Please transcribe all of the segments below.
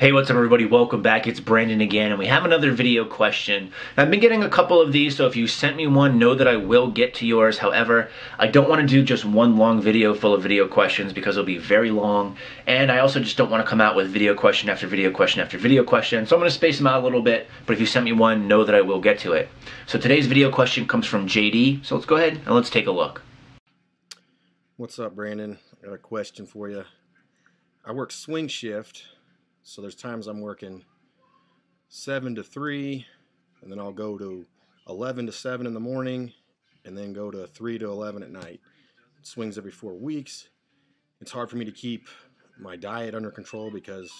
Hey, what's up everybody? Welcome back. It's Brandon again, and we have another video question. I've been getting a couple of these, so if you sent me one, know that I will get to yours. However, I don't want to do just one long video full of video questions because it'll be very long, and I also just don't want to come out with video question after video question after video question, so I'm going to space them out a little bit, but if you sent me one, know that I will get to it. So today's video question comes from JD, so let's go ahead and let's take a look. What's up, Brandon? I got a question for you. I work swing shift. So there's times I'm working 7 to 3, and then I'll go to 11 to 7 in the morning, and then go to 3 to 11 at night. It swings every 4 weeks. It's hard for me to keep my diet under control because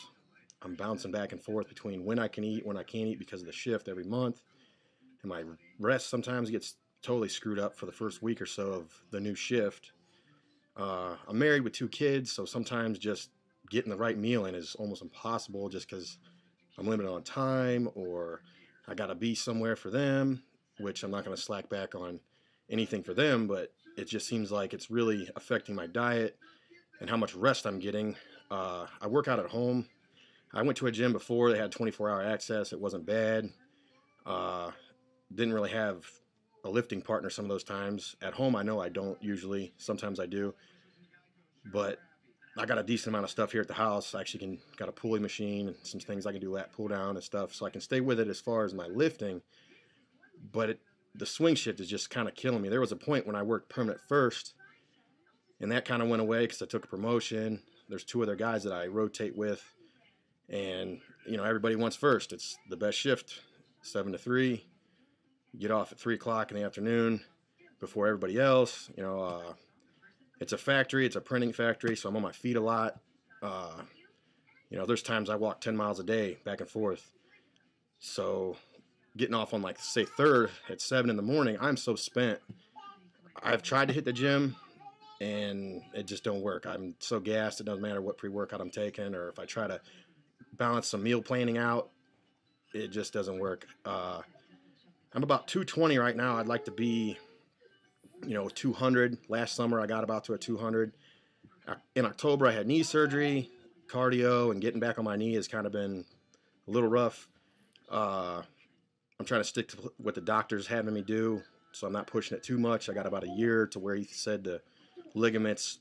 I'm bouncing back and forth between when I can eat, when I can't eat because of the shift every month. And my rest sometimes gets totally screwed up for the first week or so of the new shift. I'm married with 2 kids, so sometimes just getting the right meal in is almost impossible just because I'm limited on time, or I gotta be somewhere for them, which I'm not gonna slack back on anything for them, but it just seems like it's really affecting my diet and how much rest I'm getting. I work out at home. I went to a gym before. They had 24-hour access. It wasn't bad. Didn't really have a lifting partner some of those times. At home, I know I don't usually. Sometimes I do. But I got a decent amount of stuff here at the house. I actually got a pulley machine and some things I can do lat pull down and stuff, so I can stay with it as far as my lifting. But the swing shift is just kind of killing me. There was a point when I worked permanent first, and that kind of went away because I took a promotion. There's 2 other guys that I rotate with, and you know, everybody wants first. It's the best shift, 7 to 3. You get off at 3 o'clock in the afternoon before everybody else. You know, it's a factory, it's a printing factory, so I'm on my feet a lot. You know, there's times I walk 10 miles a day back and forth. So getting off on, like, say 3rd at 7 in the morning, I'm so spent. I've tried to hit the gym and it just don't work. I'm so gassed, it doesn't matter what pre-workout I'm taking, or if I try to balance some meal planning out, it just doesn't work. I'm about 220 right now. I'd like to be, you know, 200. Last summer I got about to a 200. In October I had knee surgery. Cardio and getting back on my knee has kind of been a little rough. I'm trying to stick to what the doctor's having me do, so I'm not pushing it too much. I got about a year to where he said the ligaments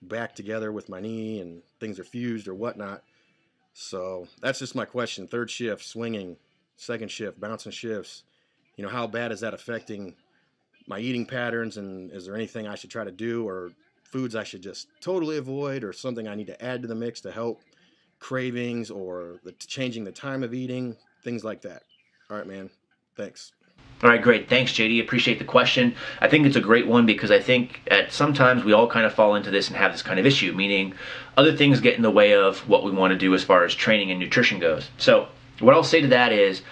back together with my knee and things are fused or whatnot. So that's just my question. 3rd shift, swinging. 2nd shift, bouncing shifts. You know, how bad is that affecting my eating patterns, and is there anything I should try to do, or foods I should just totally avoid, or something I need to add to the mix to help cravings, or changing the time of eating, things like that. All right, man. Thanks. All right, great. Thanks, JD. Appreciate the question. I think it's a great one because I think sometimes we all kind of fall into this and have this kind of issue, meaning other things get in the way of what we want to do as far as training and nutrition goes. So what I'll say to that is,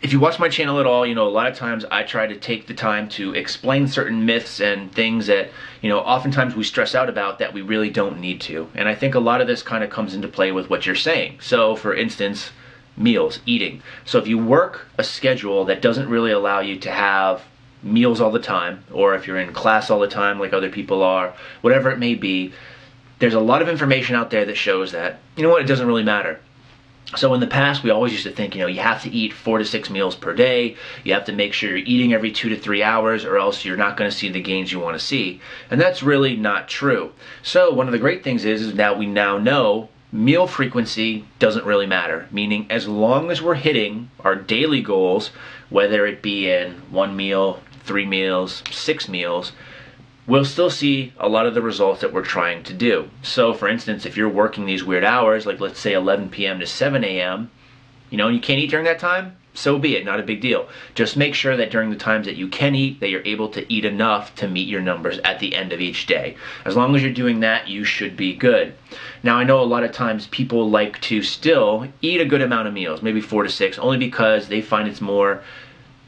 if you watch my channel at all, you know, a lot of times I try to take the time to explain certain myths and things that, you know, oftentimes we stress out about that we really don't need to. And I think a lot of this kind of comes into play with what you're saying. So, for instance, meals, eating. So if you work a schedule that doesn't really allow you to have meals all the time, or if you're in class all the time like other people are, whatever it may be, there's a lot of information out there that shows that, you know what, it doesn't really matter. So in the past, we always used to think, you know, you have to eat 4 to 6 meals per day. You have to make sure you're eating every 2 to 3 hours, or else you're not going to see the gains you want to see. And that's really not true. So one of the great things is that we now know meal frequency doesn't really matter. Meaning, as long as we're hitting our daily goals, whether it be in 1 meal, 3 meals, 6 meals, we'll still see a lot of the results that we're trying to do. So for instance, if you're working these weird hours, like let's say 11 p.m. to 7 a.m., you know, and you can't eat during that time, so be it, not a big deal. Just make sure that during the times that you can eat, that you're able to eat enough to meet your numbers at the end of each day. As long as you're doing that, you should be good. Now, I know a lot of times people like to still eat a good amount of meals, maybe 4 to 6, only because they find it's more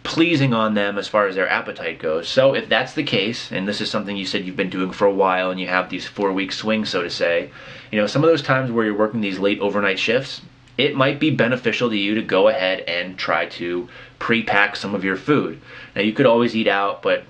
pleasing on them as far as their appetite goes. So if that's the case, and this is something you said you've been doing for a while and you have these 4-week swings, so to say, you know, some of those times where you're working these late overnight shifts, it might be beneficial to you to go ahead and try to pre-pack some of your food. Now, you could always eat out, but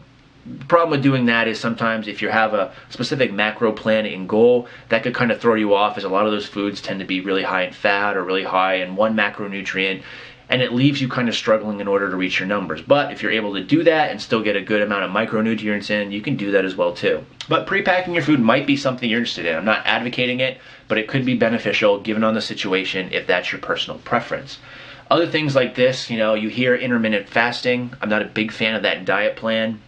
The problem with doing that is sometimes if you have a specific macro plan and goal, that could kind of throw you off, as a lot of those foods tend to be really high in fat or really high in one macronutrient, and it leaves you kind of struggling in order to reach your numbers. But if you're able to do that and still get a good amount of micronutrients in, you can do that as well too. But pre-packing your food might be something you're interested in. I'm not advocating it, but it could be beneficial given on the situation if that's your personal preference. Other things like this, you hear intermittent fasting. I'm not a big fan of that diet plan,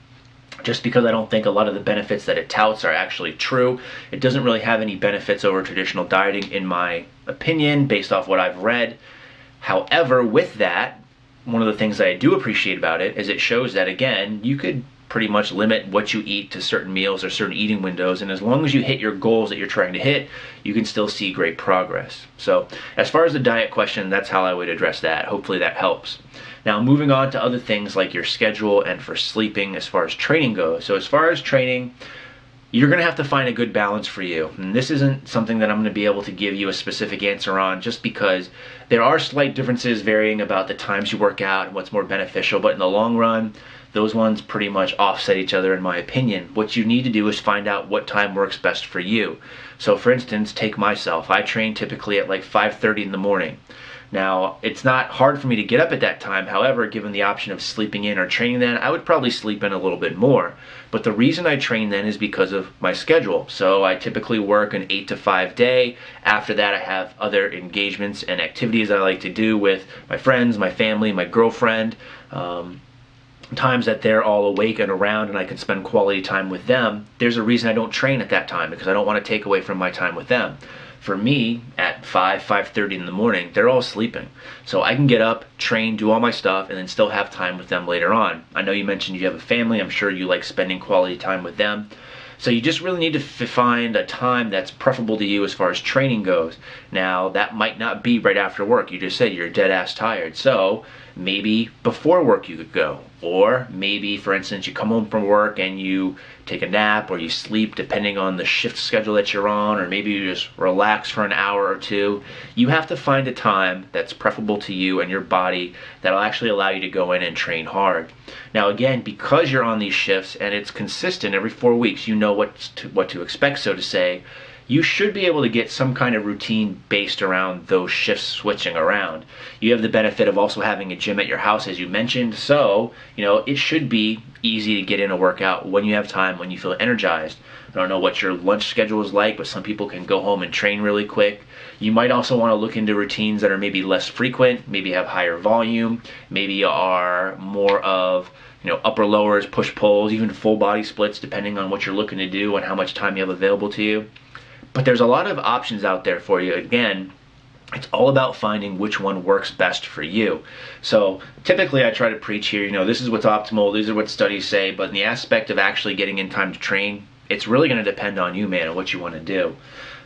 just because I don't think a lot of the benefits that it touts are actually true. It doesn't really have any benefits over traditional dieting, in my opinion, based off what I've read. However, with that, one of the things that I do appreciate about it is it shows that, again, you could pretty much limit what you eat to certain meals or certain eating windows, and as long as you hit your goals that you're trying to hit, you can still see great progress. So as far as the diet question, that's how I would address that. Hopefully that helps. Now moving on to other things like your schedule and for sleeping as far as training goes. So as far as training, you're going to have to find a good balance for you. And this isn't something that I'm going to be able to give you a specific answer on, just because there are slight differences varying about the times you work out and what's more beneficial. But in the long run, those ones pretty much offset each other, in my opinion. What you need to do is find out what time works best for you. So for instance, take myself. I train typically at like 5:30 in the morning. Now, it's not hard for me to get up at that time. However, given the option of sleeping in or training then, I would probably sleep in a little bit more. But the reason I train then is because of my schedule. So I typically work an 8 to 5 day. After that, I have other engagements and activities I like to do with my friends, my family, my girlfriend. Times that they're all awake and around and I can spend quality time with them. There's a reason I don't train at that time, because I don't want to take away from my time with them. For me, at 5:30 in the morning, they're all sleeping. So I can get up, train, do all my stuff, and then still have time with them later on. I know you mentioned you have a family. I'm sure you like spending quality time with them. So you just really need to find a time that's preferable to you as far as training goes. Now, that might not be right after work. You just said you're dead ass tired. So maybe before work you could go. Or maybe, for instance, you come home from work and you take a nap or you sleep, depending on the shift schedule that you're on, or maybe you just relax for an hour or two. You have to find a time that's preferable to you and your body that'll actually allow you to go in and train hard. Now again, because you're on these shifts and it's consistent every 4 weeks, you know what to expect, so to say, you should be able to get some kind of routine based around those shifts switching around. You have the benefit of also having a gym at your house, as you mentioned, so it should be easy to get in a workout when you have time, when you feel energized. I don't know what your lunch schedule is like, but some people can go home and train really quick. You might also want to look into routines that are maybe less frequent, maybe have higher volume, maybe are more of upper lowers, push pulls, even full body splits, depending on what you're looking to do and how much time you have available to you. But there's a lot of options out there for you. Again, it's all about finding which one works best for you. So typically I try to preach here, this is what's optimal, these are what studies say, but in the aspect of actually getting in time to train, it's really going to depend on you, man, and what you want to do.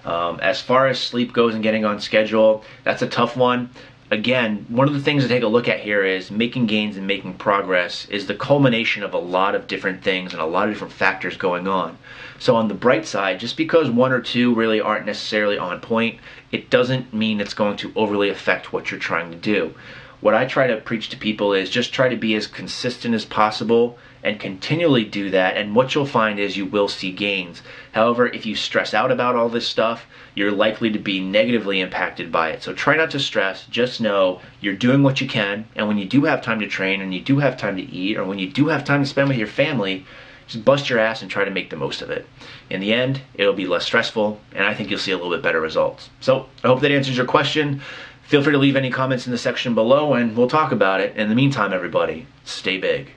As far as sleep goes and getting on schedule, that's a tough one. Again, one of the things to take a look at here is making gains and making progress is the culmination of a lot of different things and a lot of different factors going on. So on the bright side, just because one or two really aren't necessarily on point, it doesn't mean it's going to overly affect what you're trying to do. What I try to preach to people is just try to be as consistent as possible and continually do that, and what you'll find is you will see gains. However, if you stress out about all this stuff, you're likely to be negatively impacted by it. So try not to stress, just know you're doing what you can, and when you do have time to train, and you do have time to eat, or when you do have time to spend with your family, just bust your ass and try to make the most of it. In the end, it'll be less stressful, and I think you'll see a little bit better results. So I hope that answers your question. Feel free to leave any comments in the section below, and we'll talk about it. In the meantime, everybody, stay big.